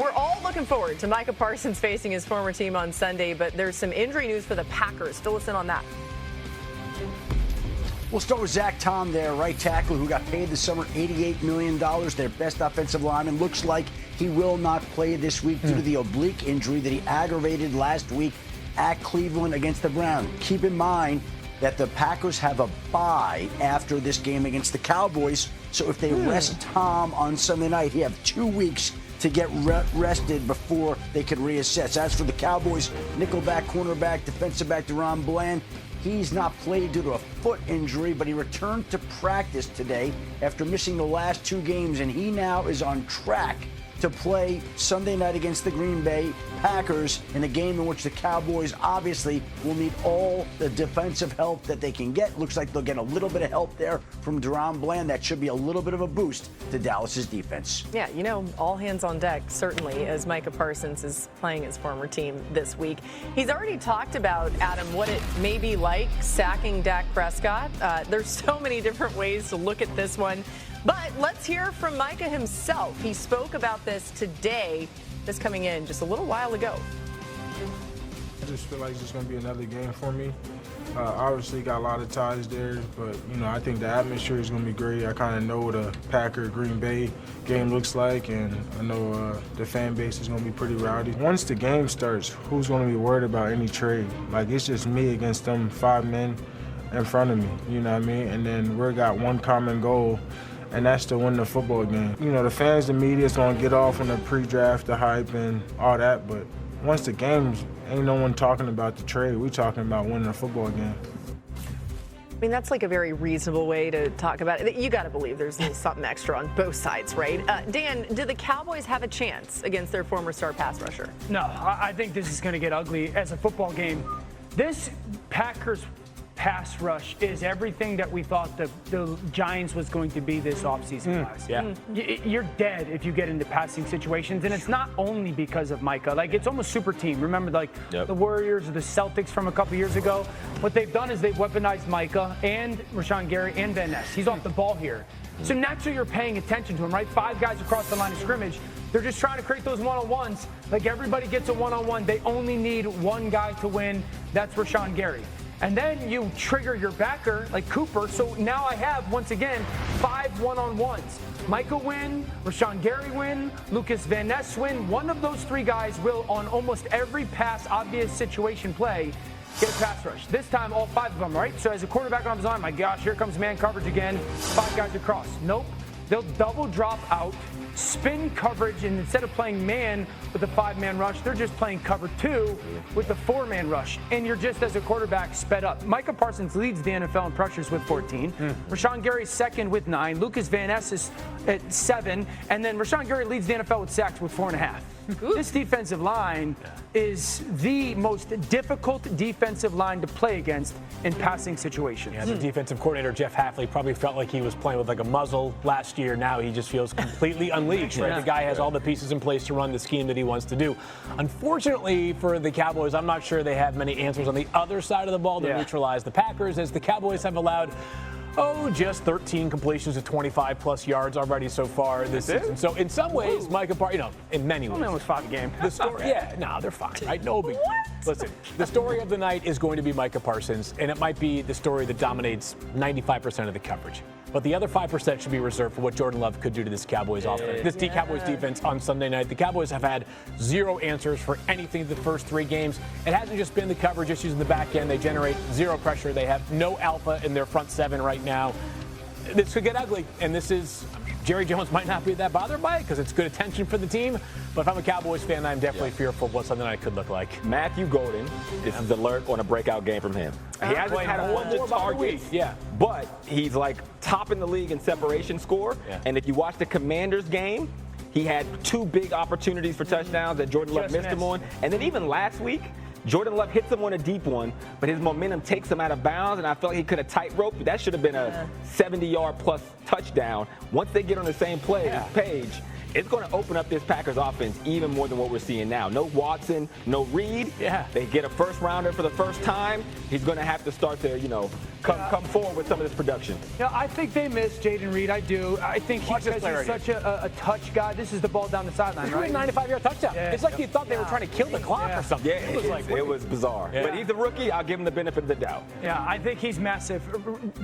we're all looking forward to Micah Parsons facing his former team on Sunday, but there's some injury news for the Packers. Fill us in on that. We'll start with Zach Tom there, right tackle, who got paid this summer $88 million. Their best offensive lineman. Looks like he will not play this week due to the oblique injury that he aggravated last week at Cleveland against the Browns. Keep in mind that the Packers have a bye after this game against the Cowboys. So if they rest Tom on Sunday night, he have 2 weeks to get rested before they could reassess. As for the Cowboys, nickelback, cornerback, defensive back DeRon Bland, he's not played due to a foot injury, but he returned to practice today after missing the last 2 games, and he now is on track to play Sunday night against the Green Bay Packers in a game in which the Cowboys obviously will need all the defensive help that they can get. Looks like they'll get a little bit of help there from DeRon Bland. That should be a little bit of a boost to Dallas's defense. Yeah, all hands on deck, certainly, as Micah Parsons is playing his former team this week. He's already talked about, Adam, what it may be like sacking Dak Prescott. There's so many different ways to look at this one. But let's hear from Micah himself. He spoke about this today, this coming in just a little while ago. I just feel like it's just going to be another game for me. Obviously got a lot of ties there, but, I think the atmosphere is going to be great. I kind of know what a Packer-Green Bay game looks like, and I know the fan base is going to be pretty rowdy. Once the game starts, who's going to be worried about any trade? Like, it's just me against them 5 men in front of me, you know what I mean? And then we got one common goal, and that's to win the football game. The fans, the media is going to get off on the pre-draft, the hype, and all that, but once the game's, ain't no one talking about the trade. We're talking about winning a football game. I mean, that's like a very reasonable way to talk about it. You got to believe there's something extra on both sides, right? Dan, do the Cowboys have a chance against their former star pass rusher? No, I think this is going to get ugly as a football game. This Packers pass rush is everything that we thought the Giants was going to be this offseason, guys. Yeah. You're dead if you get into passing situations, and it's not only because of Micah. Like, it's almost super team. Remember, the Warriors or the Celtics from a couple years ago? What they've done is they've weaponized Micah and Rashawn Gary and Van Ness. He's off the ball here. So naturally you're paying attention to him, right? 5 guys across the line of scrimmage. They're just trying to create those one-on-ones. Like, everybody gets a one-on-one. They only need one guy to win. That's Rashawn Gary. And then you trigger your backer, like Cooper. So now I have, once again, 5 one-on-ones. Micah win, Rashawn Gary win, Lucas Van Ness win. One of those 3 guys will, on almost every pass, obvious situation play, get a pass rush. This time, all 5 of them, right? So as a quarterback on his line, my gosh, here comes man coverage again. 5 guys across. Nope. They'll double drop out, spin coverage, and instead of playing man with a 5-man rush, they're just playing cover 2 with the 4-man rush. And you're just, as a quarterback, sped up. Micah Parsons leads the NFL in pressures with 14. Rashawn Gary's second with 9. Lucas Van Ness is at 7. And then Rashawn Gary leads the NFL with sacks with 4.5. This defensive line is the most difficult defensive line to play against in passing situations. Yeah, the defensive coordinator, Jeff Hafley, probably felt like he was playing with like a muzzle last year. Now he just feels completely unleashed, right? The guy has all the pieces in place to run the scheme that he wants to do. Unfortunately for the Cowboys, I'm not sure they have many answers on the other side of the ball to neutralize the Packers, as the Cowboys have allowed just 13 completions of 25-plus yards already so far this season. So in some ways, Micah Parsons, in many ways. Only almost 5 a game. The story, they're fine, right? No big deal. Listen, the story of the night is going to be Micah Parsons, and it might be the story that dominates 95% of the coverage. But the other 5% should be reserved for what Jordan Love could do to this Cowboys offense. This Cowboys defense on Sunday night. The Cowboys have had 0 answers for anything the first 3 games. It hasn't just been the coverage issues in the back end. They generate 0 pressure. They have no alpha in their front 7 right now. This could get ugly, and this is Jerry Jones might not be that bothered by it because it's good attention for the team. But if I'm a Cowboys fan, I'm definitely fearful of what Sunday night could look like. Matthew Golden, this is the alert on a breakout game from him. He hasn't had 100 targets, but he's like top in the league in separation score. And if you watch the Commanders game, he had 2 big opportunities for touchdowns that Jordan Love missed him on. And then even last week, Jordan Love hits him on a deep one, but his momentum takes him out of bounds, and I felt like he could have tightrope. That should have been a 70-yard plus touchdown. Once they get on the same page, it's going to open up this Packers offense even more than what we're seeing now. No Watson, no Reed. Yeah. They get a first rounder for the first time. He's going to have to start to, come forward with some of this production. I think they miss Jayden Reed. I do. I think he's such a touch guy. This is the ball down the sideline, right? 95-yard touchdown. Yeah. It's like you thought they were trying to kill the clock or something. Yeah, it was bizarre. Yeah. But he's a rookie. I'll give him the benefit of the doubt. Yeah, I think he's massive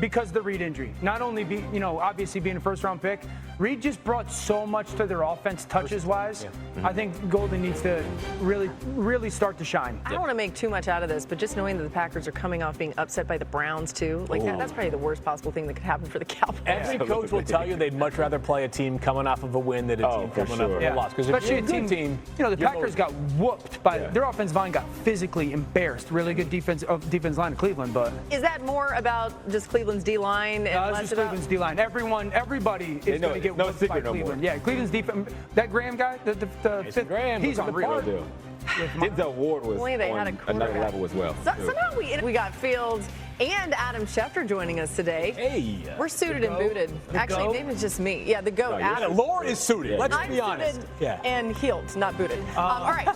because of the Reed injury. Not only obviously being a first-round pick, Reed just brought so much to their offense touches-wise. Yeah. I think Golden needs to really start to shine. I don't want to make too much out of this, but just knowing that the Packers are coming off being upset by the Browns too, that's probably the worst possible thing that could happen for the Cowboys. Every coach will tell you they'd much rather play a team coming off of a win than a team coming off of a loss. Because especially a team, the Packers got whooped by their offensive line, got physically embarrassed. Really good defense line in Cleveland, but is that more about just Cleveland's D-line and less just about Cleveland's D-line? Everybody is going to get whooped by Cleveland. Yeah, Cleveland's defense. That Graham guy, the fifth, Graham, he's unreal. Denzel Ward was on another level as well. Somehow we got Fields and Adam Schefter joining us today. Hey, we're suited and booted. Actually, maybe it's just me. Yeah, the GOAT. Adam. Laura is suited. Yeah. Let's be honest. And healed, not booted. All right.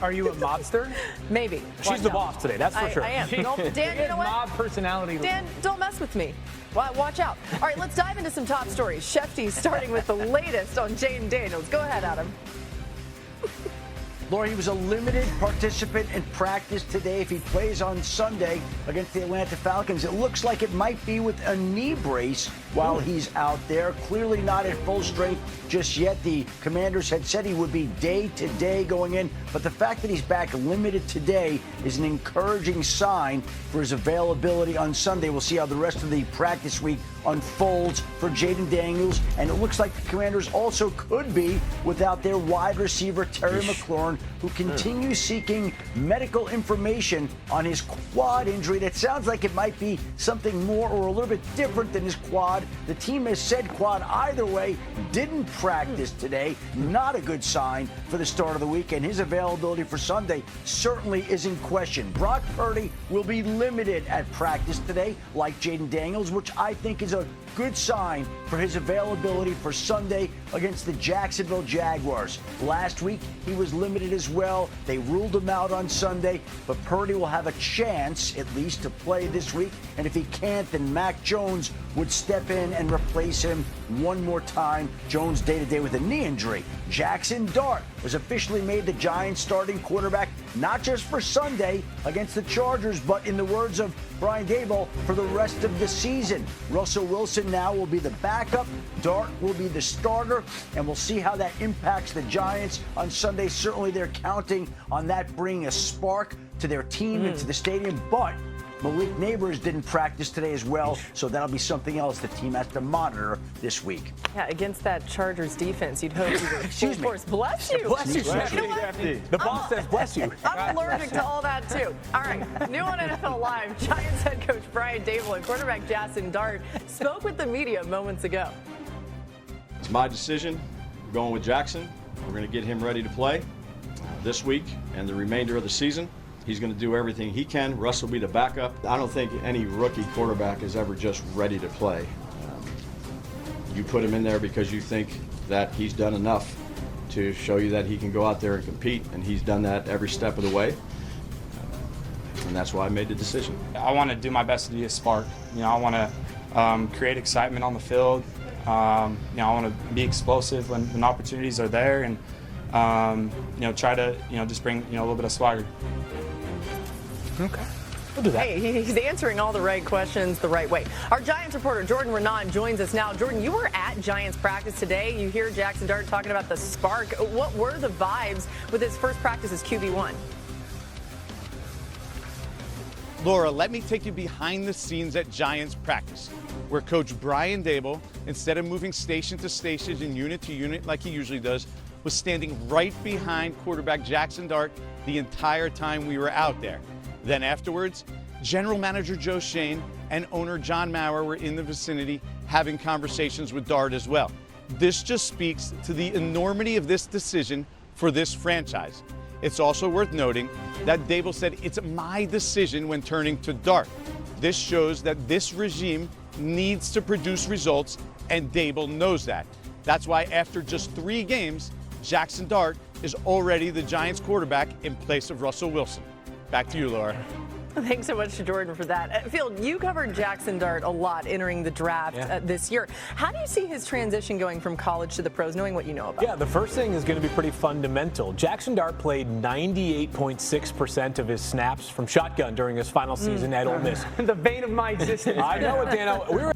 Are you a mobster? Maybe. She's the boss today. That's for sure. I am. Dan, you know what? Mob personality. Dan, don't mess with me. Watch out. All right, let's dive into some top stories. Shefty starting with the latest on Jayden Daniels. Go ahead, Adam. Laura, he was a limited participant in practice today. If he plays on Sunday against the Atlanta Falcons, it looks like it might be with a knee brace while he's out there. Clearly not at full strength just yet. The Commanders had said he would be day-to-day going in, but the fact that he's back limited today is an encouraging sign for his availability on Sunday. We'll see how the rest of the practice week unfolds for Jayden Daniels, and it looks like the Commanders also could be without their wide receiver Terry McLaurin, who continues seeking medical information on his quad injury. That sounds like it might be something more or a little bit different than his quad. The team has said quad either way. Didn't practice today. Not a good sign for the start of the week, and his availability for Sunday certainly is in question. Brock Purdy will be limited at practice today, like Jayden Daniels, which I think is a good sign for his availability for Sunday against the Jacksonville Jaguars. Last week, he was limited as well. They ruled him out on Sunday, but Purdy will have a chance, at least, to play this week. And if he can't, then Mac Jones would step in and replace him one more time. Jones day-to-day with a knee injury. Jackson Dart was officially made the Giants starting quarterback, not just for Sunday against the Chargers, but in the words of Brian Daboll, for the rest of the season. Russell Wilson now will be the backup. Dart will be the starter, and we'll see how that impacts the Giants on Sunday. Certainly they're counting on that bringing a spark to their team and to the stadium, but Malik Neighbors didn't practice today as well, so that'll be something else the team has to monitor this week. Yeah, against that Chargers defense, you'd hope you were Excuse me. Bless you. Bless you, You know what? The boss says bless you. I'm allergic to all that, too. All right, new on NFL Live, Giants head coach Brian Daboll and quarterback Jackson Dart spoke with the media moments ago. It's my decision. We're going with Jackson. We're going to get him ready to play this week and the remainder of the season. He's going to do everything he can. Russ will be the backup. I don't think any rookie quarterback is ever just ready to play. You put him in there because you think that he's done enough to show you that he can go out there and compete, and he's done that every step of the way. And that's why I made the decision. I want to do my best to be a spark. I want to create excitement on the field. I want to be explosive when opportunities are there, and try to just bring a little bit of swagger. Okay. We'll do that. Hey, he's answering all the right questions the right way. Our Giants reporter, Jordan Renan, joins us now. Jordan, you were at Giants practice today. You hear Jackson Dart talking about the spark. What were the vibes with his first practice as QB1? Laura, let me take you behind the scenes at Giants practice, where Coach Brian Daboll, instead of moving station to station and unit to unit like he usually does, was standing right behind quarterback Jackson Dart the entire time we were out there. Then afterwards, General Manager Joe Schoen and owner John Maurer were in the vicinity having conversations with Dart as well. This just speaks to the enormity of this decision for this franchise. It's also worth noting that Daboll said it's my decision when turning to Dart. This shows that this regime needs to produce results, and Daboll knows that. That's why after just 3 games, Jackson Dart is already the Giants quarterback in place of Russell Wilson. Back to you, Laura. Thanks so much to Jordan for that. Phil, you covered Jackson Dart a lot entering the draft this year. How do you see his transition going from college to the pros, knowing what you know about? Yeah, the first thing is going to be pretty fundamental. Jackson Dart played 98.6% of his snaps from shotgun during his final season at Ole Miss. The vein of my existence. I know it, Dano. We were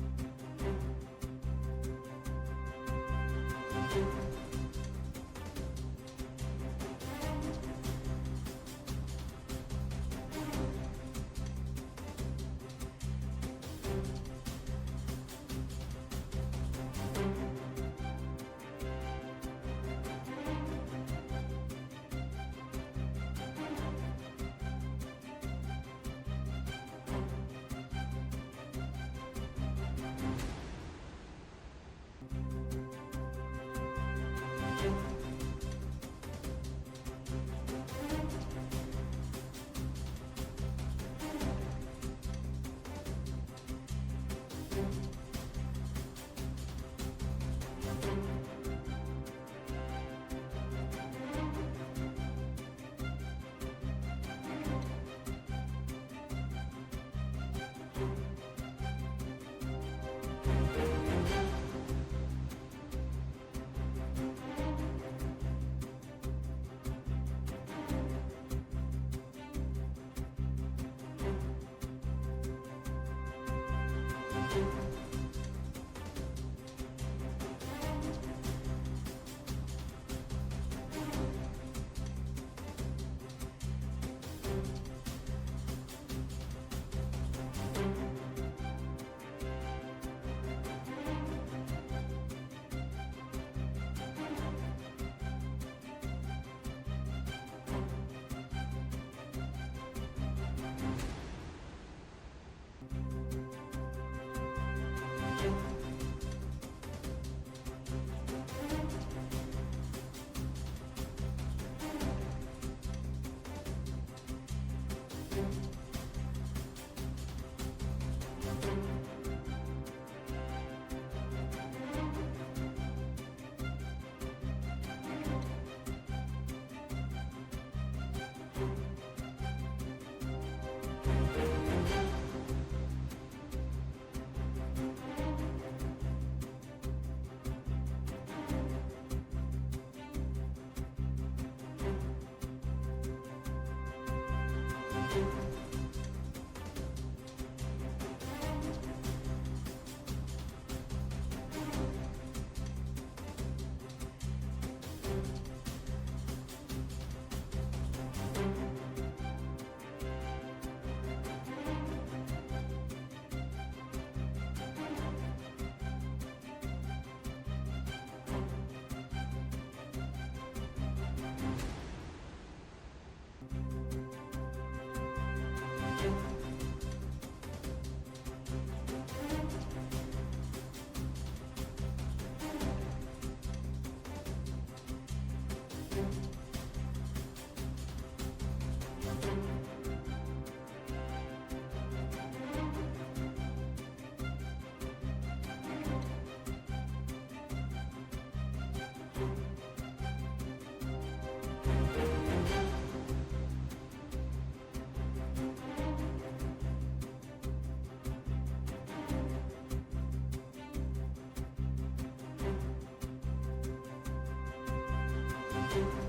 you.